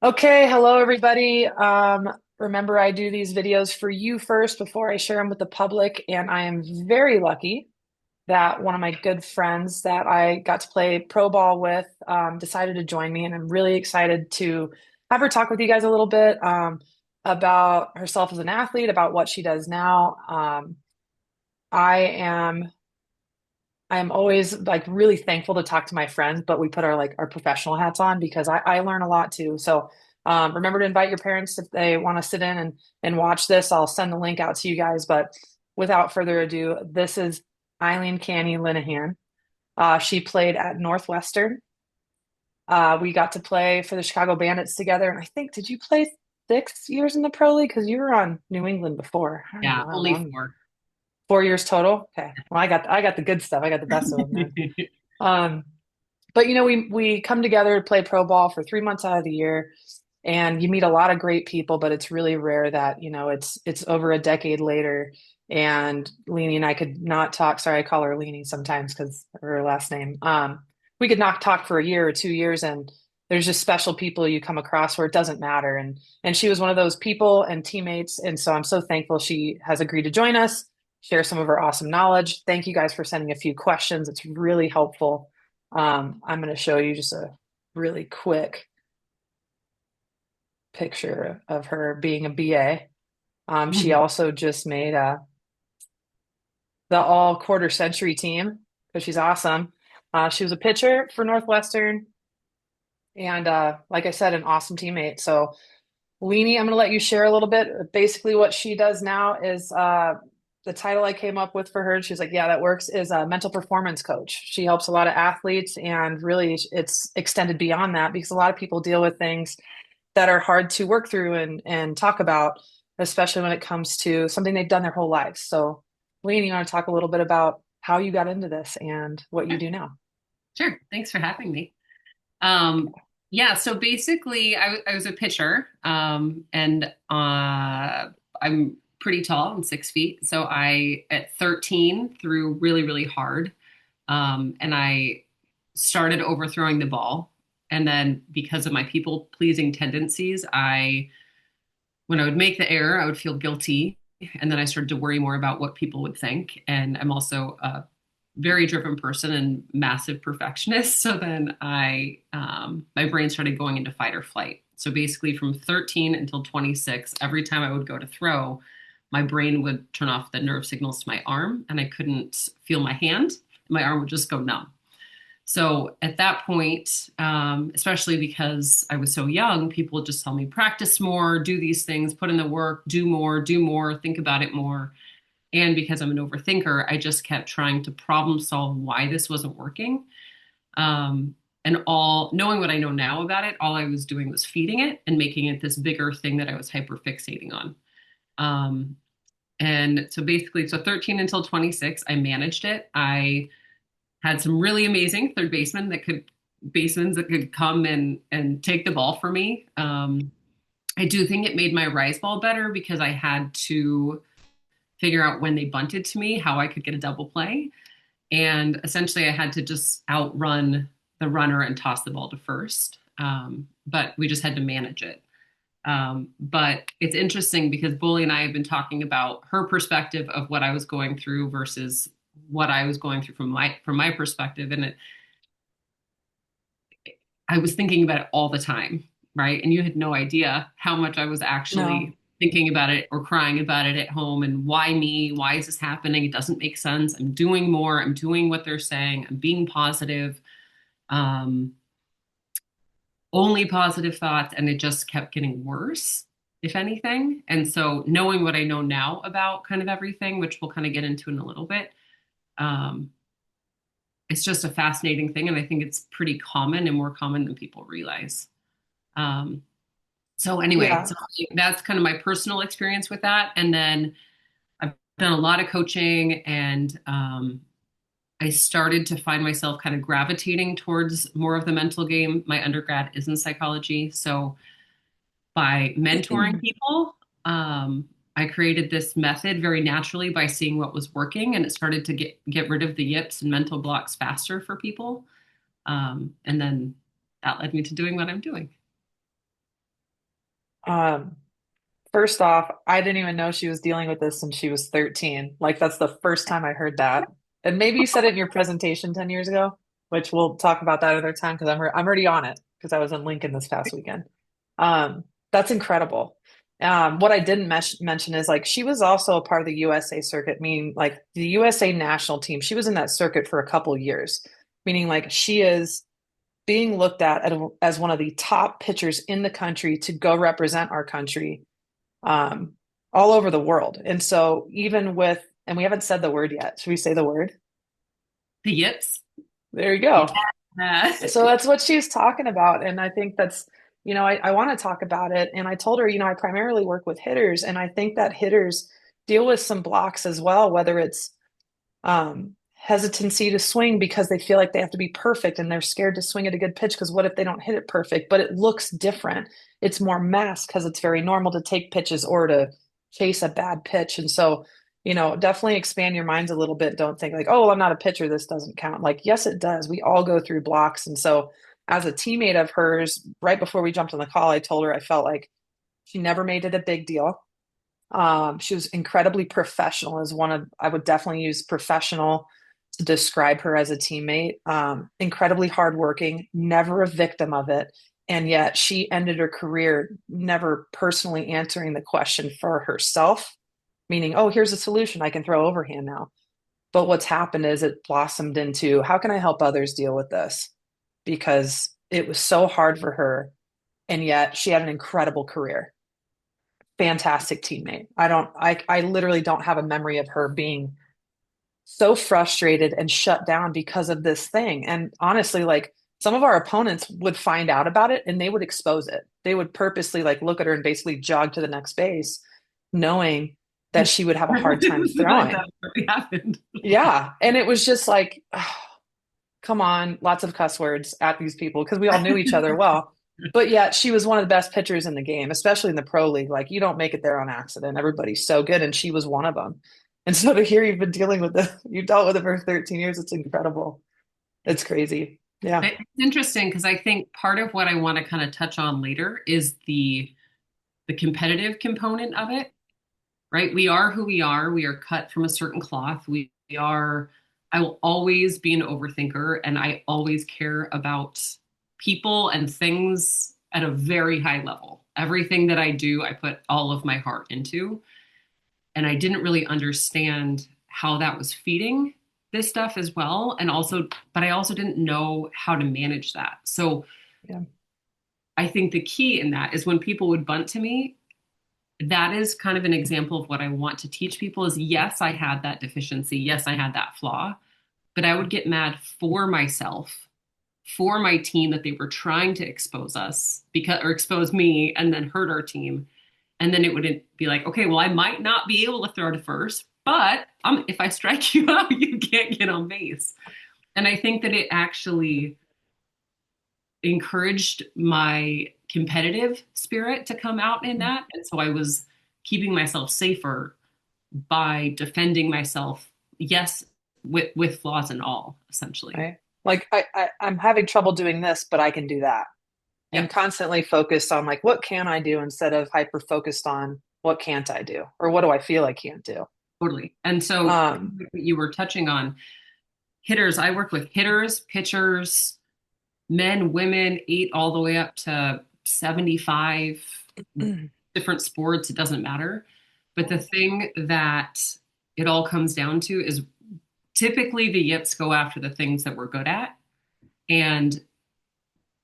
Okay, hello everybody. Remember, I do these videos for you first before I share them with the public, and I am very lucky that one of my good friends that I got to play pro ball with decided to join me, and I'm really excited to have her talk with you guys a little bit about herself as an athlete, about what she does now. I am I am always like really thankful to talk to my friends, but we put our professional hats on because I learn a lot too. So remember to invite your parents if they want to sit in and watch this. I'll send the link out to you guys. But without further ado, this is Eileen Canney Linnehan. She played at Northwestern. We got to play for the Chicago Bandits together, and I think did you play 6 years in the pro league? Because you were on New England before. I don't Yeah, know how only long. four. 4 years total. Okay. Well, I got the good stuff. I got the best of them then. Um, but we come together to play pro ball for 3 months out of the year, and you meet a lot of great people, but it's really rare that, it's over a decade later. And Leanie and I could not talk. Sorry, I call her Leanie sometimes because of her last name. We could not talk for a year or 2 years, and there's just special people you come across where it doesn't matter. And she was one of those people and teammates, and so I'm so thankful she has agreed to join us, share some of her awesome knowledge. Thank you guys for sending a few questions. It's really helpful. I'm going to show you just a really quick picture of her being a BA. She also just made the all quarter century team because she's awesome. She was a pitcher for Northwestern and like I said, an awesome teammate. So, Leanie, I'm going to let you share a little bit. Basically, what she does now is the title I came up with for her. She's like, yeah, that works, is a mental performance coach. She helps a lot of athletes, and really it's extended beyond that because a lot of people deal with things that are hard to work through and talk about, especially when it comes to something they've done their whole lives. So, Leanie, you want to talk a little bit about how you got into this and what you do now? Sure. Thanks for having me. Um, yeah, so basically, I was a pitcher, and I'm pretty tall. I'm 6 feet. So at 13, threw really, really hard, and I started overthrowing the ball. And then because of my people-pleasing tendencies, when I would make the error, I would feel guilty. And then I started to worry more about what people would think. And I'm also a very driven person and massive perfectionist. So then my brain started going into fight or flight. So basically, from 13 until 26, every time I would go to throw, my brain would turn off the nerve signals to my arm, and I couldn't feel my hand. My arm would just go numb. So at that point, especially because I was so young, people would just tell me, practice more, do these things, put in the work, do more, think about it more. And because I'm an overthinker, I just kept trying to problem solve why this wasn't working. And all knowing what I know now about it, all I was doing was feeding it and making it this bigger thing that I was hyper fixating on. Um, and so basically, so 13 until 26, I managed it. I had some really amazing basemen that could come and take the ball for me. I do think it made my rise ball better because I had to figure out when they bunted to me how I could get a double play, and essentially I had to just outrun the runner and toss the ball to first. But we just had to manage it. But it's interesting because Bully and I have been talking about her perspective of what I was going through versus what I was going through from my perspective, and I was thinking about it all the time, right? And you had no idea how much I was No. actually thinking about it or crying about it at home. And why me? Why is this happening? It doesn't make sense. I'm doing more. I'm doing what they're saying. I'm being positive. Um, Only positive thoughts. And it just kept getting worse, if anything. And so knowing what I know now about kind of everything, which we'll kind of get into in a little bit, um, it's just a fascinating thing. And I think it's pretty common and more common than people realize. Um, So anyway, Yeah. so that's kind of my personal experience with that. And then I've done a lot of coaching, and I started to find myself kind of gravitating towards more of the mental game. My undergrad is in psychology. So by mentoring people, I created this method very naturally by seeing what was working, and it started to get rid of the yips and mental blocks faster for people. And then that led me to doing what I'm doing. Um, First off, I didn't even know she was dealing with this since she was 13. Like that's the first time I heard that. And maybe you said it in your presentation 10 years ago, which we'll talk about that other time because I'm already on it because I was in Lincoln this past weekend. That's incredible. What I didn't mention is like she was also a part of the USA circuit, meaning like the USA national team. She was in that circuit for a couple years, meaning like she is being looked as one of the top pitchers in the country to go represent our country um, all over the world. And so even with, and we haven't said the word yet. Should we say the word? The yips. There you go. Yeah. So that's what she's talking about. And I think that's, I want to talk about it. And I told her, I primarily work with hitters. And I think that hitters deal with some blocks as well, whether it's hesitancy to swing because they feel like they have to be perfect and they're scared to swing at a good pitch because what if they don't hit it perfect? But it looks different. It's more masked because it's very normal to take pitches or to chase a bad pitch. And so, definitely expand your minds a little bit. Don't think like, oh, well, I'm not a pitcher. This doesn't count. Like, yes, it does. We all go through blocks. And so, as a teammate of hers, right before we jumped on the call, I told her I felt like she never made it a big deal. She was incredibly professional, is one of, I would definitely use professional to describe her as a teammate. Incredibly hardworking, never a victim of it. And yet she ended her career never personally answering the question for herself, meaning, oh, here's a solution I can throw overhand now. But what's happened is it blossomed into how can I help others deal with this? Because it was so hard for her. And yet she had an incredible career, fantastic teammate. I literally don't have a memory of her being so frustrated and shut down because of this thing. And honestly, like some of our opponents would find out about it and they would expose it. They would purposely like look at her and basically jog to the next base, knowing that she would have a hard time throwing. That really happened. Yeah. And it was just like, oh, come on, lots of cuss words at these people because we all knew each other well. But yet she was one of the best pitchers in the game, especially in the pro league. Like you don't make it there on accident. Everybody's so good, and she was one of them. And so to hear you've been dealing with it, you dealt with it for 13 years. It's incredible. It's crazy. Yeah. It's interesting because I think part of what I want to kind of touch on later is the competitive component of it, right? We are who we are. We are cut from a certain cloth. We are, I will always be an overthinker and I always care about people and things at a very high level. Everything that I do, I put all of my heart into. And I didn't really understand how that was feeding this stuff as well. And also, but I also didn't know how to manage that. So Yeah. I think the key in that is when people would bunt to me, that is kind of an example of what I want to teach people is yes, I had that deficiency. Yes, I had that flaw, but I would get mad for myself, for my team that they were trying to expose us because, or expose me and then hurt our team. And then it would be like, okay, well, I might not be able to throw to first, but if I strike you out, you can't get on base. And I think that it actually encouraged my competitive spirit to come out in that. And so I was keeping myself safer by defending myself, yes, with flaws and all, essentially. Right. Like I'm having trouble doing this, but I can do that. And Yep, constantly focused on like what can I do instead of hyper focused on what can't I do or what do I feel I can't do. totally. And so Um, you were touching on hitters. I work with hitters, pitchers, men, women, eight all the way up to 75 different sports. It doesn't matter. But the thing that it all comes down to is typically the yips go after the things that we're good at. And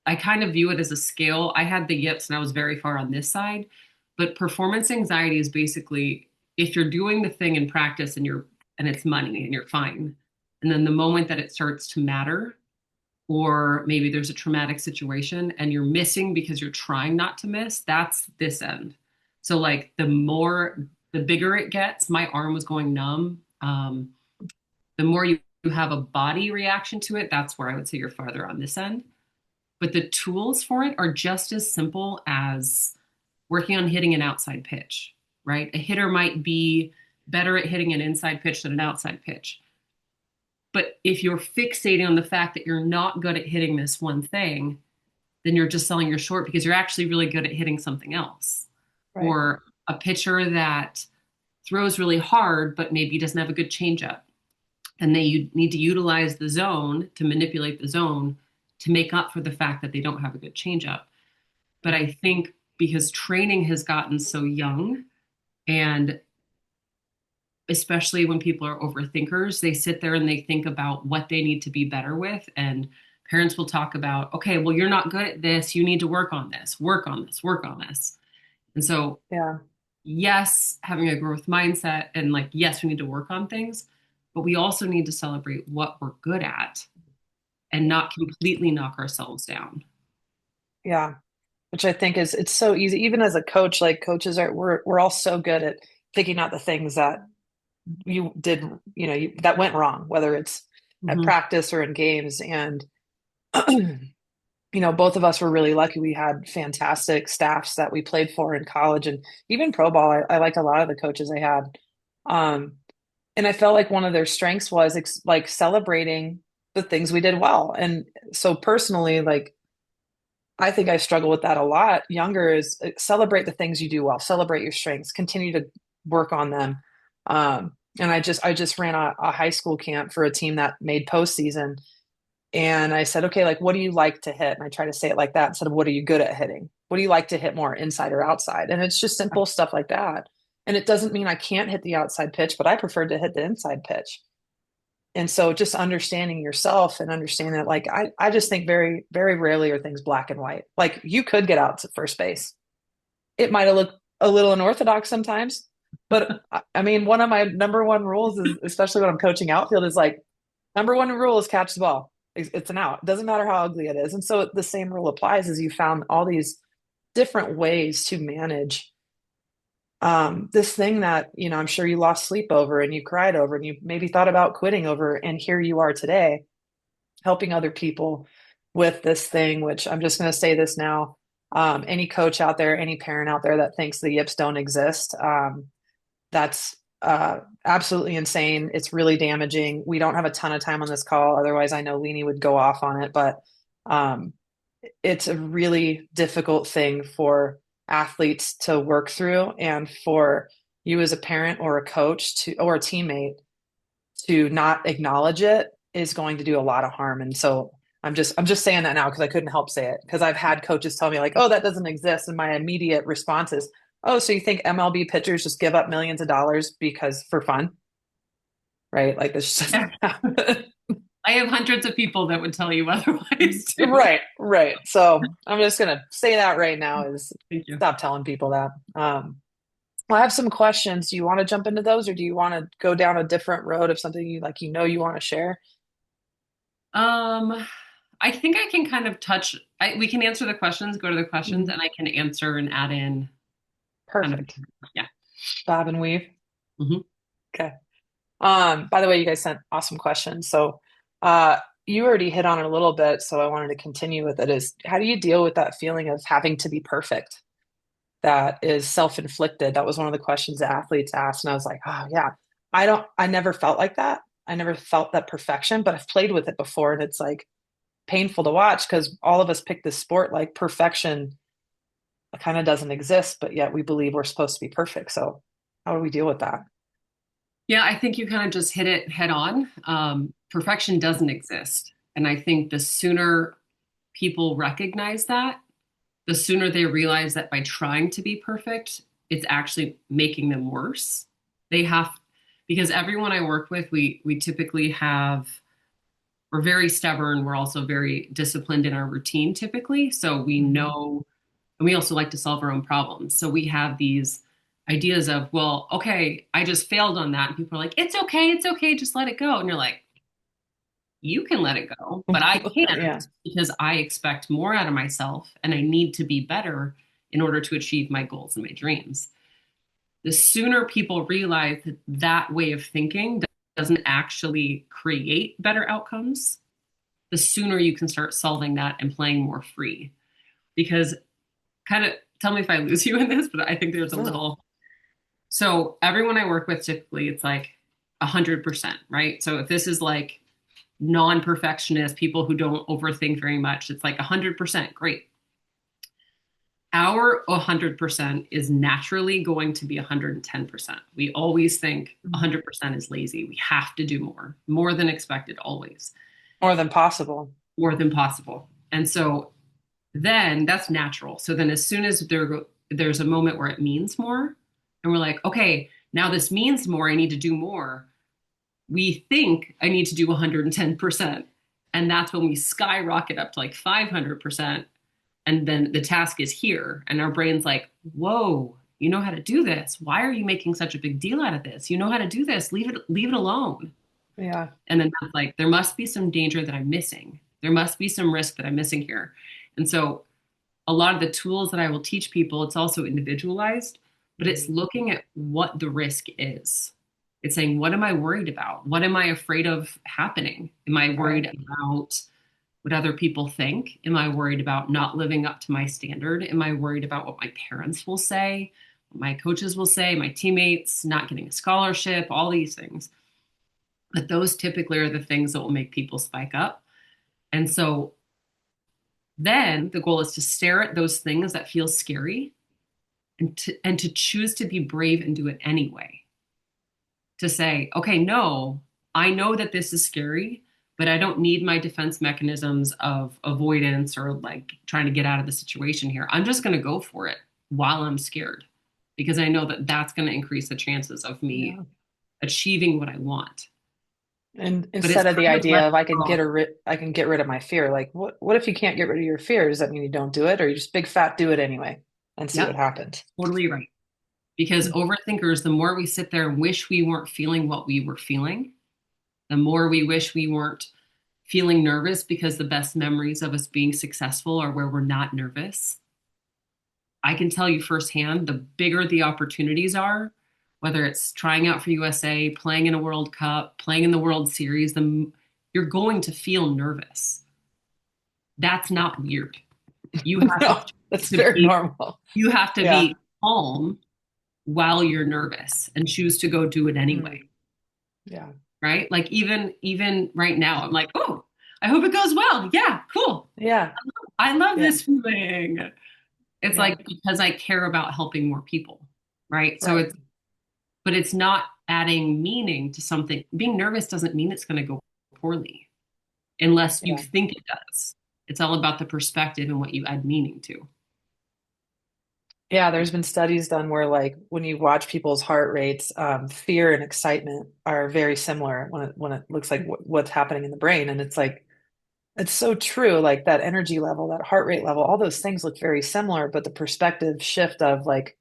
I kind of view it as a scale. I had the yips and I was very far on this side. But performance anxiety is basically if you're doing the thing in practice and it's money and you're fine. And then the moment that it starts to matter, or maybe there's a traumatic situation and you're missing because you're trying not to miss, that's this end. So like the bigger it gets, my arm was going numb. The more you have a body reaction to it, that's where I would say you're farther on this end. But the tools for it are just as simple as working on hitting an outside pitch, right? A hitter might be better at hitting an inside pitch than an outside pitch. But if you're fixating on the fact that you're not good at hitting this one thing, then you're just selling your short because you're actually really good at hitting something else. Right. or a pitcher that throws really hard, but maybe doesn't have a good changeup. And they need to utilize the zone to manipulate the zone to make up for the fact that they don't have a good changeup. But I think because training has gotten so young, and especially when people are overthinkers, they sit there and they think about what they need to be better with. And parents will talk about, okay, well, you're not good at this. You need to work on this, work on this, work on this. And so, Yeah. yes, having a growth mindset and like, yes, we need to work on things, but we also need to celebrate what we're good at and not completely knock ourselves down. Yeah. Which I think is it's so easy. Even as a coach, like coaches are we're all so good at picking out the things that you did, that went wrong, whether it's at Mhm. practice or in games. And both of us were really lucky. We had fantastic staffs that we played for in college and even pro ball. I liked a lot of the coaches I had. Um, and I felt like one of their strengths was like celebrating the things we did well. And so personally, like I think I struggle with that a lot. Younger is celebrate the things you do well, celebrate your strengths, continue to work on them. And I just ran a high school camp for a team that made postseason. And I said, okay, like, what do you like to hit? And I try to say it like that instead of what are you good at hitting? What do you like to hit more, inside or outside? And it's just simple stuff like that. And it doesn't mean I can't hit the outside pitch, but I prefer to hit the inside pitch. And so just understanding yourself and understanding that, like, I just think very, very rarely are things black and white. Like you could get out to first base. It might have looked a little unorthodox sometimes, but I mean, one of my number one rules is, especially when I'm coaching outfield, is like number one rule is catch the ball. It's an out. It doesn't matter how ugly it is. And so the same rule applies as you found all these different ways to manage this thing that, I'm sure you lost sleep over and you cried over and you maybe thought about quitting over. And here you are today helping other people with this thing, which I'm just going to say this now. Any coach out there, any parent out there that thinks the yips don't exist, that's absolutely insane. It's really damaging. We don't have a ton of time on this call. Otherwise, I know Leanie would go off on it, but um, it's a really difficult thing for athletes to work through and for you as a parent or a coach or a teammate to not acknowledge it is going to do a lot of harm. And so I'm just saying that now because I couldn't help say it because I've had coaches tell me like, "Oh, that doesn't exist." And my immediate response is, "Oh, so you think MLB pitchers just give up millions of dollars because for fun?" Right? Like this just Yeah. I have hundreds of people that would tell you otherwise too. right, right. So I'm just gonna say that right now is Thank you. stop telling people that. Well, I have some questions. Do you want to jump into those, or do you want to go down a different road of something you like? You want to share? Um, I think I can kind of touch, we can answer the questions, go to the questions, Mhm. and I can answer and add in kind of, Perfect. yeah. Bob and weave. Hmm. Okay. By the way, you guys sent awesome questions. So, uh, you already hit on it a little bit, so I wanted to continue with it. Is how do you deal with that feeling of having to be perfect? That is self-inflicted. That was one of the questions that athletes asked, and I was like, oh yeah, I never felt like that. I never felt that perfection, but I've played with it before, and it's like painful to watch because all of us pick this sport like perfection kind of doesn't exist, but yet we believe we're supposed to be perfect. So, how do we deal with that? Yeah, I think you kind of just hit it head on. Perfection doesn't exist. And I think the sooner people recognize that, the sooner they realize that by trying to be perfect, it's actually making them worse. They have, because everyone I work with, we typically have, we're very stubborn. We're also very disciplined in our routine typically. So we Mhm. know, and we also like to solve our own problems. So we have these ideas of, well, okay, I just failed on that. And people are like, it's okay, just let it go. And you're like, you can let it go, but I Yeah. can't because I expect more out of myself and I need to be better in order to achieve my goals and my dreams. The sooner people realize that that way of thinking doesn't actually create better outcomes, the sooner you can start solving that and playing more free. Because kind of tell me if I lose you in this, but I think there's a No. little. So everyone I work with typically it's like 100%, right? So if this is like non-perfectionist, people who don't overthink very much, it's like 100%, great. Our 100% is naturally going to be 110%. We always think Mm. 100% is lazy. We have to do more than expected, always, More than possible. more than possible. And so then that's natural. So then as soon as there's a moment where it means more, and we're like, okay, now this means more, I need to do more. We think I need to do 110%. And that's when we skyrocket up to like 500%. And then the task is here. And our brain's like, whoa, you know how to do this. Why are you making such a big deal out of this? You know how to do this. Leave it alone. Yeah. And then that's like, there must be some danger that I'm missing. There must be some risk that I'm missing here. And so a lot of the tools that I will teach people, it's also individualized, but it's Mm. looking at what the risk is. It's saying, what am I worried about? What am I afraid of happening? Am I worried Right. about what other people think? Am I worried about not living up to my standard? Am I worried about what my parents will say, what my coaches will say, my teammates, not getting a scholarship, all these things? But those typically are the things that will make people spike up. And so then the goal is to stare at those things that feel scary and to choose to be brave and do it anyway. To say, okay, no, I know that this is scary, but I don't need my defense mechanisms of avoidance or like trying to get out of the situation here. I'm just going to go for it while I'm scared because I know that that's going to increase the chances of me Yeah. achieving what I want. And But it's instead of the kind of letting idea of go. I can get rid of my fear, like what if you can't get rid of your fear? Does that mean you don't do it, or you just big fat do it anyway and see what Yep, happens? totally right. Because overthinkers, the more we sit there and wish we weren't feeling what we were feeling, the more we wish we weren't feeling nervous because the best memories of us being successful are where we're not nervous. I can tell you firsthand, the bigger the opportunities are, whether it's trying out for USA, playing in a World Cup, playing in the World Series, you're going to feel nervous. That's not weird. You have to No, choose that's to very be normal. you have to Yeah. be calm while you're nervous and choose to go do it anyway. Mm, yeah. Right? Like even right now, I'm like, oh, I hope it goes well. Yeah, cool. Yeah. I love Yeah. this feeling. It's Yeah. like because I care about helping more people, right? So Right. but it's not adding meaning to something. Being nervous doesn't mean it's going to go poorly unless you Yeah. think it does. It's all about the perspective and what you add meaning to. Yeah, there's been studies done where like when you watch people's heart rates, fear and excitement are very similar when it looks like what's happening in the brain. And it's like it's so true, like that energy level, that heart rate level, all those things look very similar, but the perspective shift of like,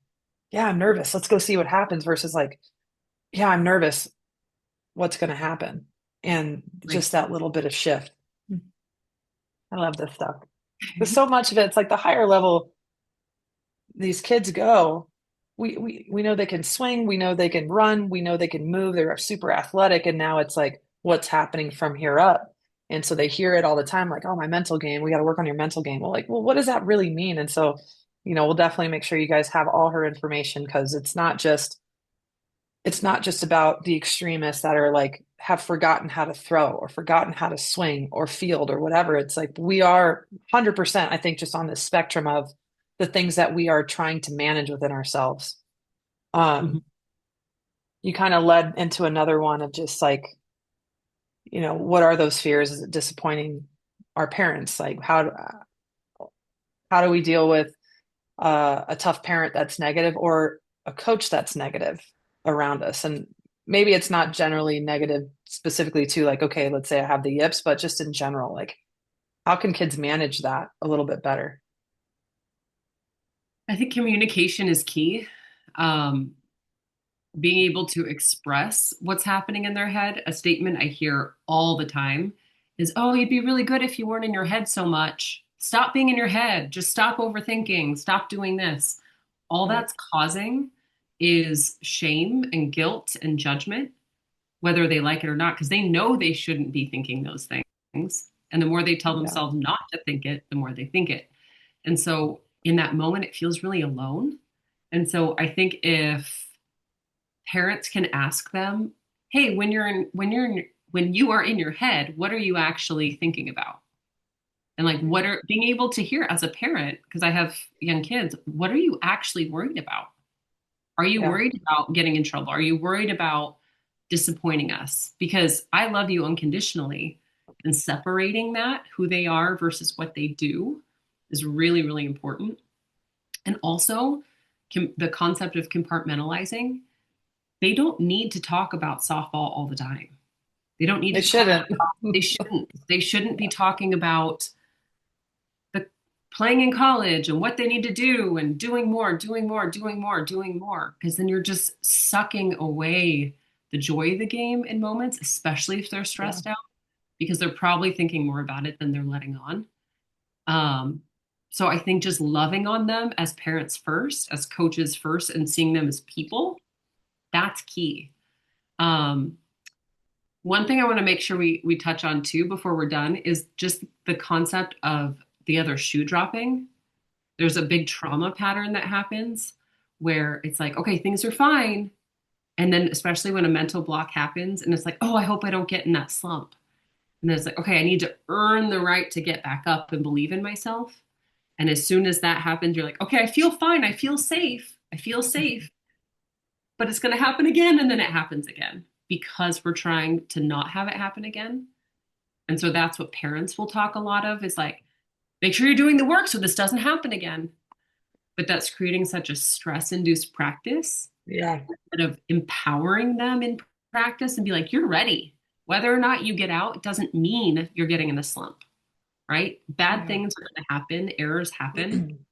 yeah, I'm nervous. Let's go see what happens versus like, yeah, I'm nervous. What's going to happen? And Like, just that little bit of shift. I love this stuff. Because so much of it, it's like the higher level these kids go, we know they can swing, we know they can run, we know they can move, they're super athletic, and now it's like what's happening from here up. And so they hear it all the time, like, oh, my mental game, we got to work on your mental game. Well, like, well, what does that really mean? And so, we'll definitely make sure you guys have all her information because it's not just about the extremists that are like have forgotten how to throw or forgotten how to swing or field or whatever. It's like we are 100%, I think, just on the spectrum of the things that we are trying to manage within ourselves. mhm. Um, you kind of led into another one of just like, what are those fears? Is it disappointing our parents? Like how do we deal with a tough parent that's negative or a coach that's negative around us? And maybe it's not generally negative specifically to like, okay, let's say I have the yips, but just in general, like how can kids manage that a little bit better? I think communication is key. Um, Being able to express what's happening in their head. A statement I hear all the time is, oh, you'd be really good if you weren't in your head so much. Stop being in your head. Just stop overthinking. Stop doing this. All Right. that's causing is shame and guilt and judgment, whether they like it or not, because they know they shouldn't be thinking those things. And the more they tell Yeah. themselves not to think it, the more they think it. And so in that moment, it feels really alone. And so I think if parents can ask them, "Hey, when you are in your head, what are you actually thinking about?" And like, what are being able to hear as a parent, because I have young kids, what are you actually worried about? Are you Yeah. worried about getting in trouble? Are you worried about disappointing us? Because I love you unconditionally. And separating that, who they are versus what they do, is really, really important. And also, the concept of compartmentalizing, they don't need to talk about softball all the time. They don't need They to talk shouldn't. about, they shouldn't. They shouldn't be talking about the playing in college and what they need to do and doing more, doing more, doing more, doing more. Because then you're just sucking away the joy of the game in moments, especially if they're Yeah. stressed out, because they're probably thinking more about it than they're letting on. Um, so I think just loving on them as parents first, as coaches first, and seeing them as people, that's key. Um, One thing I want to make sure we touch on too before we're done is just the concept of the other shoe dropping. There's a big trauma pattern that happens where it's like, okay, things are fine. And then, especially when a mental block happens, and it's like, oh, I hope I don't get in that slump. And then it's like, okay, I need to earn the right to get back up and believe in myself. And as soon as that happens, you're like, okay, I feel fine. I feel safe. I feel safe. But it's going to happen again. And then it happens again because we're trying to not have it happen again. And so that's what parents will talk a lot of is like, make sure you're doing the work so this doesn't happen again. But that's creating such a stress induced practice Yeah. instead of empowering them in practice and be like, you're ready. Whether or not you get out, it doesn't mean you're getting in a slump, right? Bad Yeah. things are going to happen, errors happen,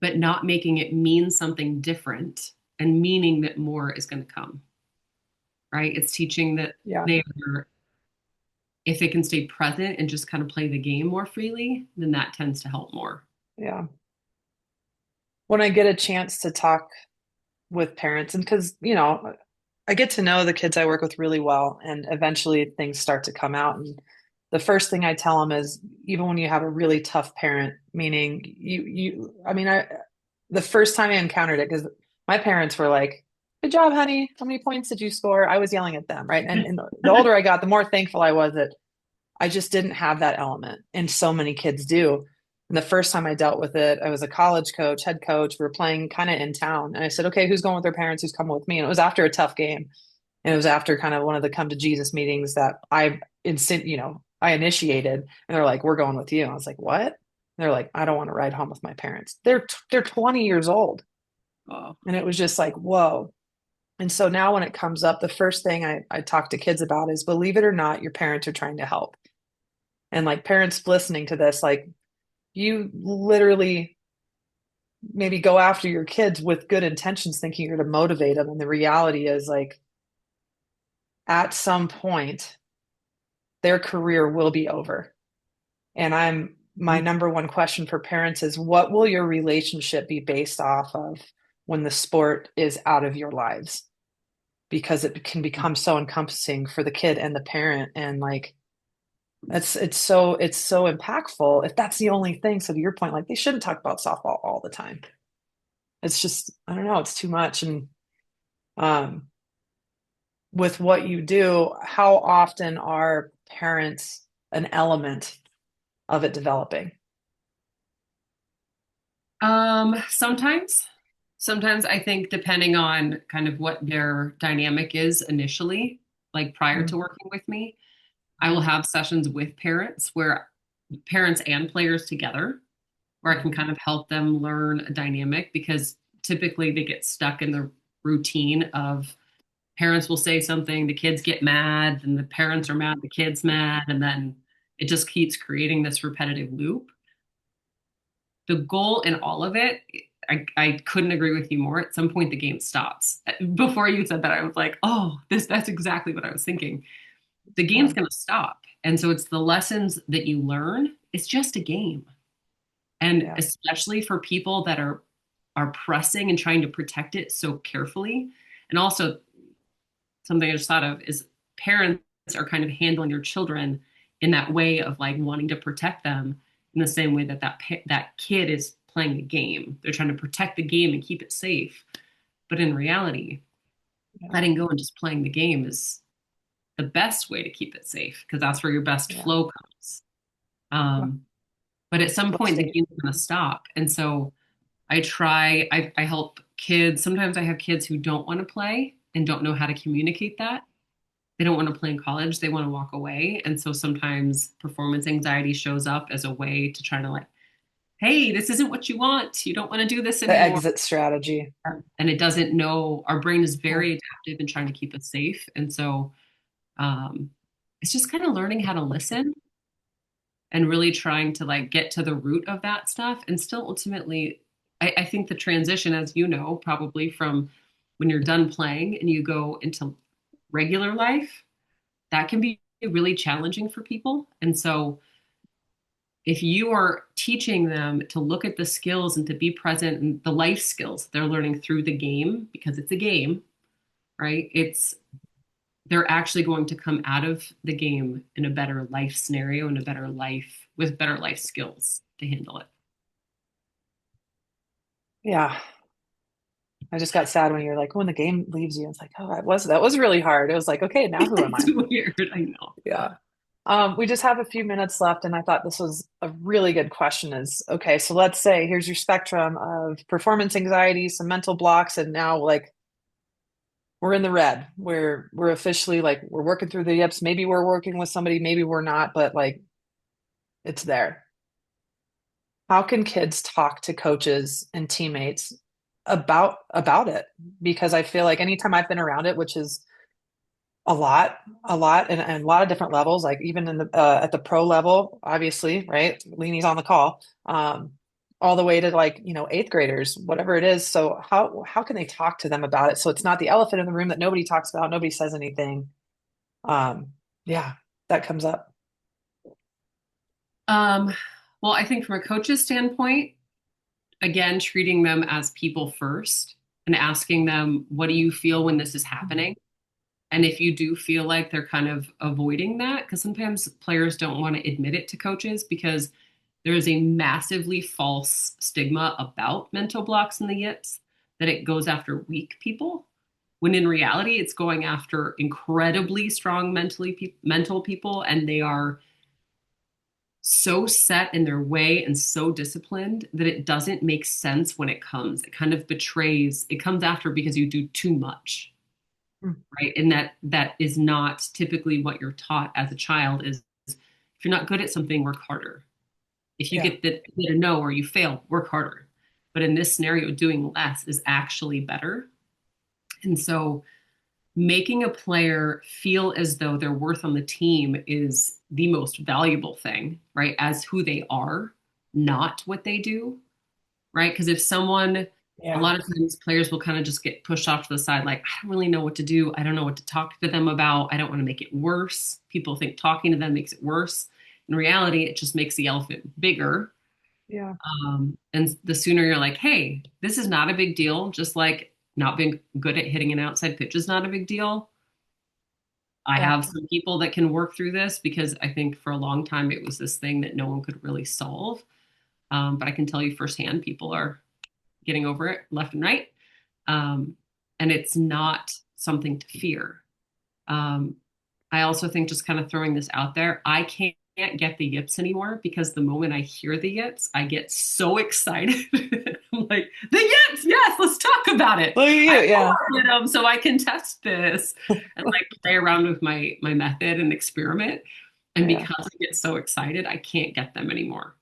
but not making it mean something different and meaning that more is going to come, right? It's teaching that Yeah. they are, if they can stay present and just kind of play the game more freely, then that tends to help more. Yeah. When I get a chance to talk with parents, and because, I get to know the kids I work with really well, and eventually things start to come out. And the first thing I tell them is, even when you have a really tough parent, meaning I mean, the first time I encountered it, because my parents were like, "Good job, honey. How many points did you score?" I was yelling at them, right? And the older I got, the more thankful I was that I just didn't have that element. And so many kids do. And the first time I dealt with it, I was a college coach, head coach. We were playing kind of in town. And I said, okay, who's going with their parents? Who's coming with me? And it was after a tough game. And it was after kind of one of the come to Jesus meetings that I initiated. And they're like, we're going with you. And I was like, what? And they're like, I don't want to ride home with my parents. They're 20 years old. Oh. And it was just like, whoa. And so now when it comes up, the first thing I talk to kids about is, believe it or not, your parents are trying to help. And like, parents listening to this, like, you literally maybe go after your kids with good intentions, thinking you're going to motivate them. And the reality is, like, at some point, their career will be over. And my number one question for parents is, what will your relationship be based off of when the sport is out of your lives? Because it can become so encompassing for the kid and the parent. And like, it's so impactful if that's the only thing. So to your point, like, they shouldn't talk about softball all the time. It's just, I don't know, it's too much. And um, with what you do, how often are parents an element of it developing? Sometimes, sometimes I think depending on kind of what their dynamic is initially, like prior to Mm, working with me, I will have sessions with parents where parents and players together, where I can kind of help them learn a dynamic because typically they get stuck in the routine of parents will say something, the kids get mad, and the parents are mad, the kids mad, and then it just keeps creating this repetitive loop. The goal in all of it, I couldn't agree with you more. At some point, the game stops. Before you said that, I was like, oh, that's exactly what I was thinking. The game's yeah, going to stop. And so it's the lessons that you learn. It's just a game. And yeah, especially for people that are pressing and trying to protect it so carefully. And also something I just thought of is parents are kind of handling their children in that way of like wanting to protect them in the same way that that kid is playing the game. They're trying to protect the game and keep it safe. But in reality, yeah, letting go and just playing the game is the best way to keep it safe because that's where your best yeah. flow comes. But at some Let's point, the see. game's going to stop. And so I help kids. Sometimes I have kids who don't want to play and don't know how to communicate that. They don't want to play in college. They want to walk away. And so sometimes performance anxiety shows up as a way to try to like, hey, this isn't what you want. You don't want to do this The anymore. exit strategy. And it doesn't know, our brain is Yeah. very adaptive in trying to keep us safe. And so um, it's just kind of learning how to listen and really trying to like get to the root of that stuff. And still ultimately, I think the transition, as you know, probably from when you're done playing and you go into regular life, that can be really challenging for people. And so if you are teaching them to look at the skills and to be present and the life skills they're learning through the game, because it's a game, right? It's they're actually going to come out of the game in a better life scenario and a better life with better life skills to handle it. Yeah. I just got sad when you're like, when the game leaves you, it's like, oh, that was really hard. It was like, okay, now who am It's I? weird, I know. Yeah. We just have a few minutes left, and I thought this was a really good question is, okay, so let's say here's your spectrum of performance anxiety, some mental blocks, and now like we're in the red. We're officially like we're working through the yips. Maybe we're working with somebody, maybe we're not, but like it's there. How can kids talk to coaches and teammates about it? Because I feel like anytime I've been around it, which is a lot, and a lot of different levels, like even in the at the pro level, obviously, right? Leanie's on the call, all the way to like, eighth graders, whatever it is. So how can they talk to them about it? So it's not the elephant in the room that nobody talks about, nobody says anything. Um, yeah, that comes up. Um, well, I think from a coach's standpoint, again, treating them as people first and asking them, what do you feel when this is happening? And if you do feel like they're kind of avoiding that, because sometimes players don't want to admit it to coaches because there is a massively false stigma about mental blocks in the yips that it goes after weak people, when in reality it's going after incredibly strong mental people, and they are so set in their way and so disciplined that it doesn't make sense when it comes. It kind of betrays, it comes after because you do too much, Mm. right? And that is not typically what you're taught as a child is if you're not good at something, work harder. If you Yeah, get a no or you fail, work harder. But in this scenario, doing less is actually better. And so making a player feel as though their worth on the team is the most valuable thing, right? As who they are, not what they do, right? Because if someone, a yeah, lot of times players will kind of just get pushed off to the side, like, I don't really know what to do. I don't know what to talk to them about. I don't want to make it worse. People think talking to them makes it worse. In reality, it just makes the elephant bigger. yeah, And the sooner you're like, hey, this is not a big deal, just like not being good at hitting an outside pitch is not a big deal. I yeah, have some people that can work through this because I think for a long time it was this thing that no one could really solve. But I can tell you firsthand, people are getting over it left and right. Um, and it's not something to fear. Um, I also think just kind of throwing this out there, I can't get the yips anymore because the moment I hear the yips, I get so excited. I'm like, the yips, yes, let's talk about it. look at I you. Yeah, posted them so I can test this and like play around with my method and experiment. And yeah, because I get so excited, I can't get them anymore.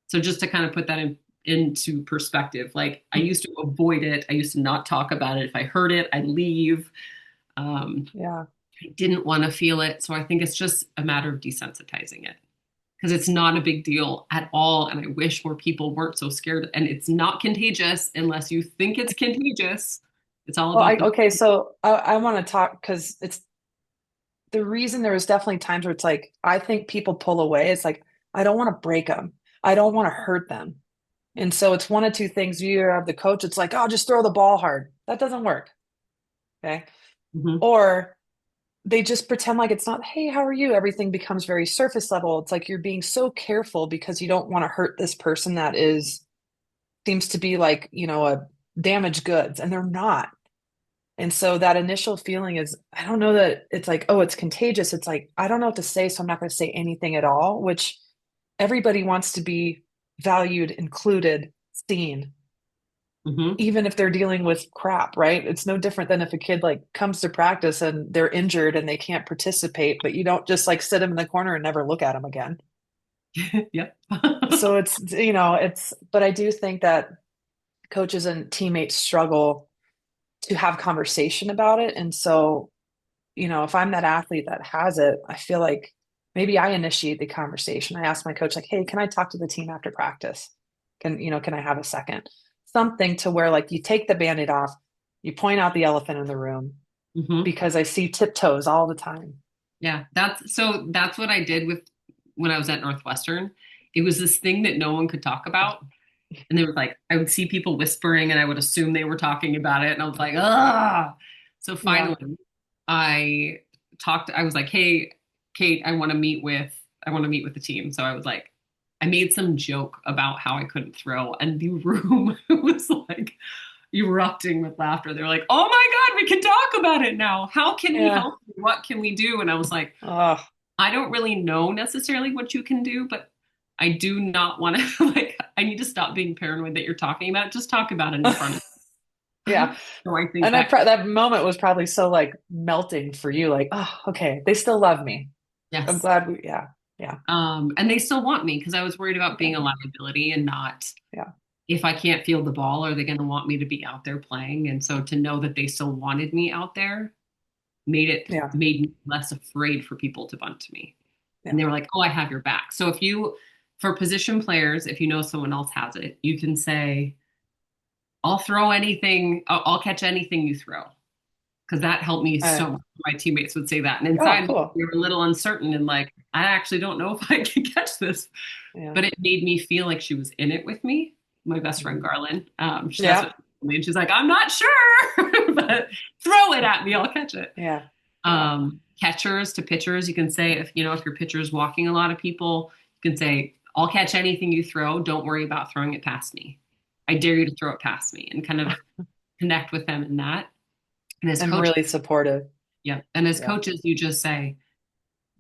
So just to kind of put that into perspective, like I used to avoid it. I used to not talk about it. If I heard it, I'd leave. Um, yeah. I didn't want to feel it. So I think it's just a matter of desensitizing it because it's not a big deal at all. And I wish more people weren't so scared. And it's not contagious unless you think it's contagious. It's all Well, about the. okay, so I want to talk because it's the reason there was definitely times where it's like, I think people pull away. It's like, I don't want to break them. I don't want to hurt them. And so it's one of two things. You either have the coach, it's like, oh, just throw the ball hard. That doesn't work. Okay. Mhm. Or they just pretend like it's not, hey, how are you? Everything becomes very surface level. It's like you're being so careful because you don't want to hurt this person that seems to be like, a damaged goods, and they're not. And so that initial feeling is, I don't know that it's like, oh, it's contagious. It's like, I don't know what to say, so I'm not going to say anything at all, which everybody wants to be valued, included, seen, Hmm. even if they're dealing with crap, right? It's no different than if a kid like comes to practice and they're injured and they can't participate, but you don't just like sit them in the corner and never look at them again. Yep. So but I do think that coaches and teammates struggle to have conversation about it. And so, if I'm that athlete that has it, I feel like maybe I initiate the conversation. I ask my coach, like, hey, can I talk to the team after practice? Can I have a second? Something to where like you take the band-aid off, you point out the elephant in the room Hmm. because I see tiptoes all the time. Yeah, that's what I did with when I was at Northwestern. It was this thing that no one could talk about. And they were like, I would see people whispering and I would assume they were talking about it. And I was like, ah. So Yeah. finally I I was like, hey, Kate, I want to meet with the team. So I was like, I made some joke about how I couldn't throw, and the room was like erupting with laughter. They're like, oh my God, we can talk about it now. How can we Yeah. help you? What can we do? And I was like, Oh, I don't really know necessarily what you can do, but I do not want to like I need to stop being paranoid that you're talking about it. Just talk about it in front of yeah. me. So I think And that that moment was probably so like melting for you, like, oh, okay, they still love me. I'm yes. glad yeah, yeah, And they still want me because I was worried about yeah, being a liability and not yeah, if I can't field the ball, are they going to want me to be out there playing? And so to know that they still wanted me out there yeah, made me less afraid for people to bunt to me. And yeah. they were like, "Oh, I have your back." So if you for position players, if you know someone else has it, you can say, "I'll throw anything, I'll catch anything you throw." Because that helped me Uh, so much. My teammates would say that. And oh, inside me, cool. we were a little uncertain and like, I actually don't know if I can catch this. Yeah. But it made me feel like she was in it with me. My best friend Mhm. Garland, that's Yeah, what she told me. And she's like, I'm not sure, but throw it at me, I'll catch it. yeah, yeah, Catchers to pitchers, you can say if your pitcher is walking a lot of people, you can say, I'll catch anything you throw. Don't worry about throwing it past me. I dare you to throw it past me, and kind of connect with them in that. And as and coaches, really supportive. yeah. And as Yeah, coaches, you just say,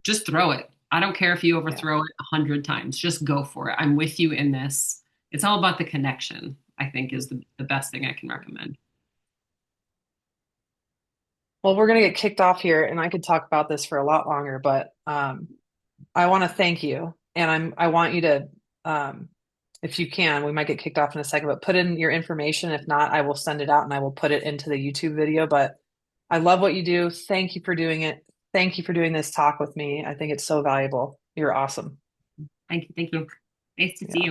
just throw it. I don't care if you yeah. overthrow it 100 times. Just go for it. I'm with you in this. It's all about the connection, I think, is the best thing I can recommend. Well, we're gonna get kicked off here, and I could talk about this for a lot longer, but I want to thank you, and I want you to, if you can, we might get kicked off in a second, but put in your information. If not, I will send it out and I will put it into the YouTube video. But I love what you do. Thank you for doing it. Thank you for doing this talk with me. I think it's so valuable. You're awesome. Thank you. Thank you. Nice to see Yeah. you.